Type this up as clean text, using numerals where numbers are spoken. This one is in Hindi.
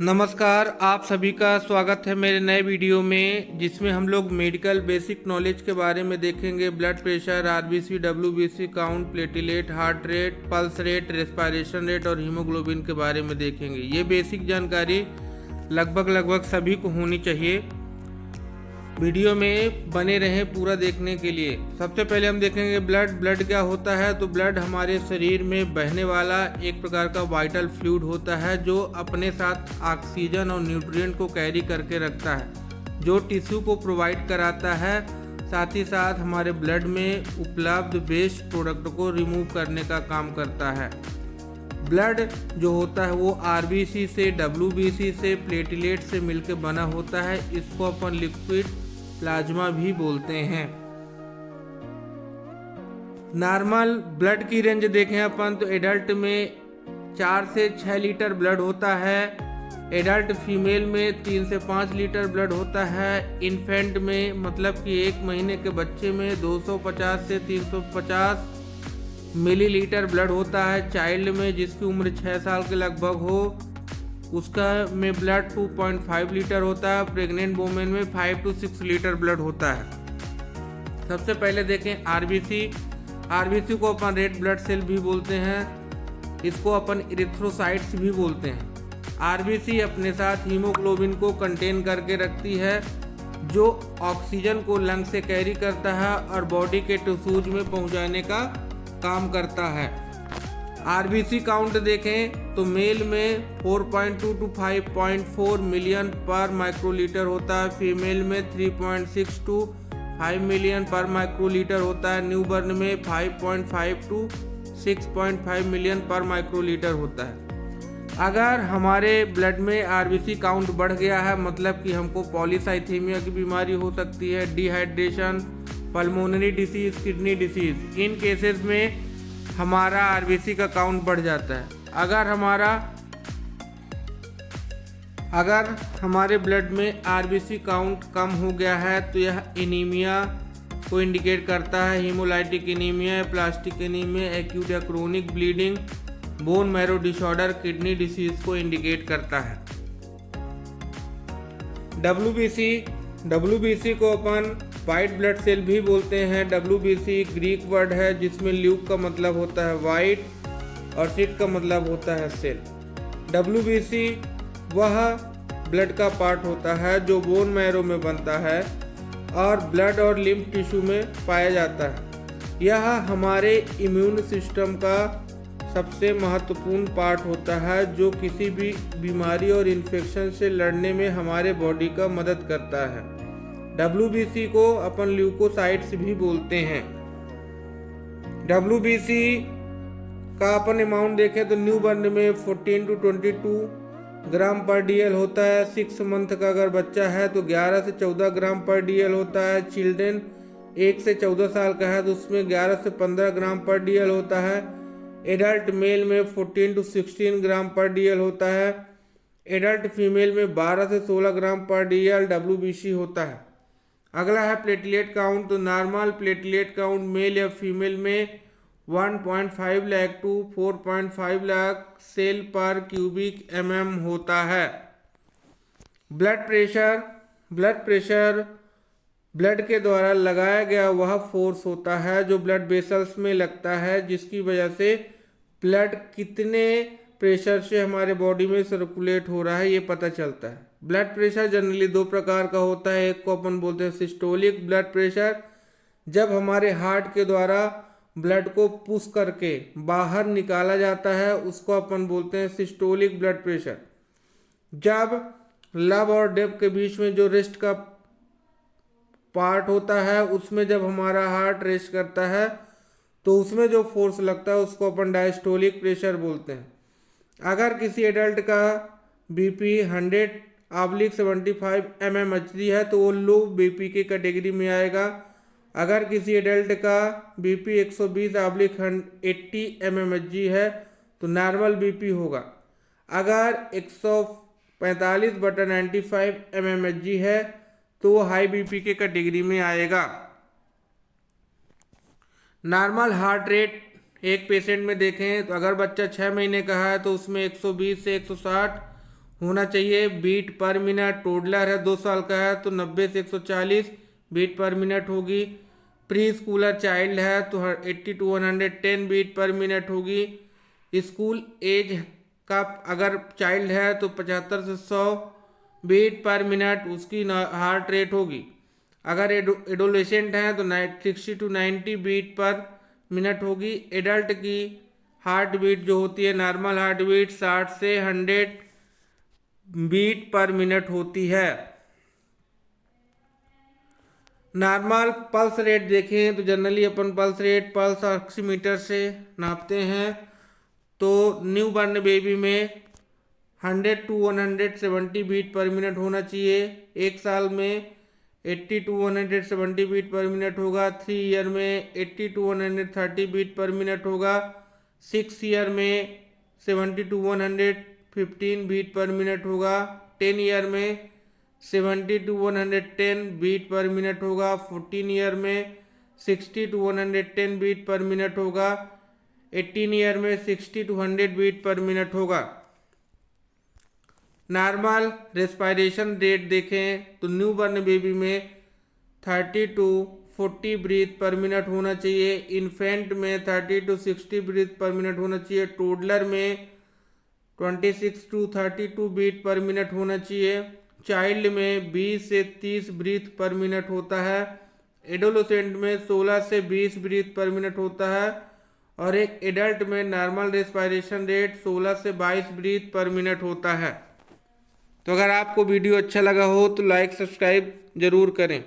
नमस्कार, आप सभी का स्वागत है मेरे नए वीडियो में, जिसमें हम लोग मेडिकल बेसिक नॉलेज के बारे में देखेंगे। Blood pressure, RBC, WBC count, platelet, heart rate, pulse rate, respiration rate और हीमोग्लोबिन के बारे में देखेंगे। ये बेसिक जानकारी लगभग सभी को होनी चाहिए। वीडियो में बने रहें पूरा देखने के लिए। सबसे पहले हम देखेंगे ब्लड क्या होता है। तो ब्लड हमारे शरीर में बहने वाला एक प्रकार का वाइटल फ्लूइड होता है, जो अपने साथ ऑक्सीजन और न्यूट्रिएंट को कैरी करके रखता है, जो टिश्यू को प्रोवाइड कराता है। साथ ही साथ हमारे ब्लड में उपलब्ध वेस्ट प्रोडक्ट को रिमूव करने का काम करता है। ब्लड जो होता है वो आरबीसी से, डब्ल्यूबीसी से, प्लेटलेट से मिलकर बना होता है। इसको अपन लिक्विड प्लाज्मा भी बोलते हैं। नॉर्मल ब्लड की रेंज देखें अपन तो एडल्ट में 4 से 6 लीटर ब्लड होता है। एडल्ट फीमेल में 3 से 5 लीटर ब्लड होता है। इन्फेंट में मतलब कि 1 महीने के बच्चे में 250 से 350 मिलीलीटर ब्लड होता है। चाइल्ड में जिसकी उम्र 6 साल के लगभग हो उसका में ब्लड 2.5 लीटर होता है। प्रेग्नेंट वुमेन में 5 to 6 लीटर ब्लड होता है। सबसे पहले देखें आरबीसी। आरबीसी को अपन रेड ब्लड सेल भी बोलते हैं। इसको अपन इरिथ्रोसाइट्स भी बोलते हैं। आरबीसी अपने साथ हीमोग्लोबिन को कंटेन करके रखती है, जो ऑक्सीजन को लंग से कैरी करता है और बॉडी के टिश्यूज में पहुंचाने का काम करता है। आरबीसी काउंट देखें तो मेल में 4.2 to 5.4 मिलियन पर माइक्रोलीटर होता है। फीमेल में 3.6 to 5 मिलियन पर माइक्रोलीटर होता है। न्यूबॉर्न में 5.5 to 6.5 मिलियन पर माइक्रोलीटर होता है। अगर हमारे ब्लड में आरबीसी काउंट बढ़ गया है, मतलब कि हमको पॉलीसाइथेमिया की बीमारी हो सकती है, dehydration, pulmonary disease, kidney disease, इन केसेस में हमारा आरबीसी का काउंट बढ़ जाता है। अगर हमारे ब्लड में आरबीसी काउंट कम हो गया है तो यह एनीमिया को इंडिकेट करता है। Haemolytic anaemia, plastic anaemia, acute या chronic bleeding, bone marrow disorder, kidney disease को इंडिकेट करता है। डब्ल्यूबीसी को अपन वाइट ब्लड सेल भी बोलते हैं। डब्ल्यूबीसी ग्रीक वर्ड है जिसमें ल्यूक का मतलब होता है वाइट और सिट का मतलब होता है सेल। डब्ल्यूबीसी वह ब्लड का पार्ट होता है जो बोन मैरो में बनता है और ब्लड और लिम्फ टिश्यू में पाया जाता है। यह हमारे इम्यून सिस्टम का सबसे महत्वपूर्ण पार्ट होता है, जो किसी भी बीमारी और इन्फेक्शन से लड़ने में हमारे बॉडी का मदद करता है। डब्ल्यूबीसी को अपन ल्यूकोसाइट्स भी बोलते हैं। डब्ल्यूबीसी का अपन अमाउंट देखें तो न्यूबॉर्न में 14 to 22 ग्राम पर डीएल होता है। 6 मंथ का अगर बच्चा है तो 11 से 14 ग्राम पर डीएल होता है। चिल्ड्रेन 1 से 14 साल का है तो उसमें 11 से 15 ग्राम पर डीएल होता है। एडल्ट मेल में 14 to 16 ग्राम पर डीएल होता है। एडल्ट फीमेल में 12 से 16 ग्राम पर डीएल डब्ल्यूबीसी होता है। अगला है प्लेटलेट काउंट। तो नॉर्मल प्लेटलेट काउंट मेल या फीमेल में 1.5 लाख to 4.5 लाख सेल पर क्यूबिक mm होता है। ब्लड प्रेशर ब्लड के द्वारा लगाया गया वह फोर्स होता है जो ब्लड वेसल्स में लगता है, जिसकी वजह से ब्लड कितने प्रेशर से हमारे बॉडी में सर्कुलेट हो रहा है ये पता चलता है। ब्लड प्रेशर जनरली 2 प्रकार का होता है। एक को अपन बोलते हैं सिस्टोलिक ब्लड प्रेशर, जब हमारे हार्ट के द्वारा ब्लड को पुश करके बाहर निकाला जाता है उसको अपन बोलते हैं सिस्टोलिक ब्लड प्रेशर। जब लब और डेप के बीच में जो रेस्ट का पार्ट होता है उसमें जब हमारा हार्ट रेस्ट करता है तो उसमें जो फोर्स लगता है उसको अपन डायस्टोलिक प्रेशर बोलते हैं। अगर किसी एडल्ट का बीपी 100/75 mmHg है तो वो लो बीपी की कैटेगरी में आएगा। अगर किसी एडल्ट का बीपी 120/80 mmHg है तो नॉर्मल बीपी होगा। अगर 145/95 mmHg है तो वो हाई बीपी के कैटेगरी में आएगा। नॉर्मल हार्ट रेट एक पेशेंट में देखें तो अगर बच्चा 6 महीने का है तो उसमें 120 से 160 होना चाहिए बीट पर मिनट। टोडलर है 2 साल का है तो 90 से 140 बीट पर मिनट होगी। प्री स्कूलर चाइल्ड है तो 80 टू 110 बीट पर मिनट होगी। स्कूल एज का अगर चाइल्ड है तो 75 से 100 बीट पर मिनट उसकी हार्ट रेट होगी। अगर एडोलेसेंट है तो 60 टू 90 बीट पर मिनट होगी। एडल्ट की हार्ट बीट जो होती है नॉर्मल हार्ट बीट 60 से 100 बीट पर मिनट होती है। नॉर्मल पल्स रेट देखें तो जनरली अपन पल्स ऑक्सीमीटर से नापते हैं। तो न्यू बॉर्न बेबी में 100 टू 170 बीट पर मिनट होना चाहिए। 1 साल में 80 टू 170 बीट पर मिनट होगा। 3 ईयर में 80 टू 130 बीट पर मिनट होगा। 6 ईयर में 70 टू 115 बीट पर मिनट होगा। 10 ईयर में 70 टू 110 बीट पर मिनट होगा। 14 ईयर में 60 टू 110 बीट पर मिनट होगा। 18 ईयर में 60 टू 100 बीट पर मिनट होगा। नॉर्मल रेस्पिरेशन रेट देखें तो न्यू बॉर्न बेबी में 30 टू 40 ब्रीथ पर मिनट होना चाहिए। इन्फेंट में 30 टू 60 ब्रीथ पर मिनट होना चाहिए। टोडलर में 26 टू 32 बीट पर मिनट होना चाहिए। चाइल्ड में 20 से 30 ब्रीथ पर मिनट होता है। एडोलेसेंट में 16 से 20 ब्रीथ पर मिनट होता है। और एक एडल्ट में नॉर्मल रेस्पिरेशन रेट 16 से 22 ब्रीथ पर मिनट होता है। तो अगर आपको वीडियो अच्छा लगा हो तो लाइक सब्सक्राइब जरूर करें।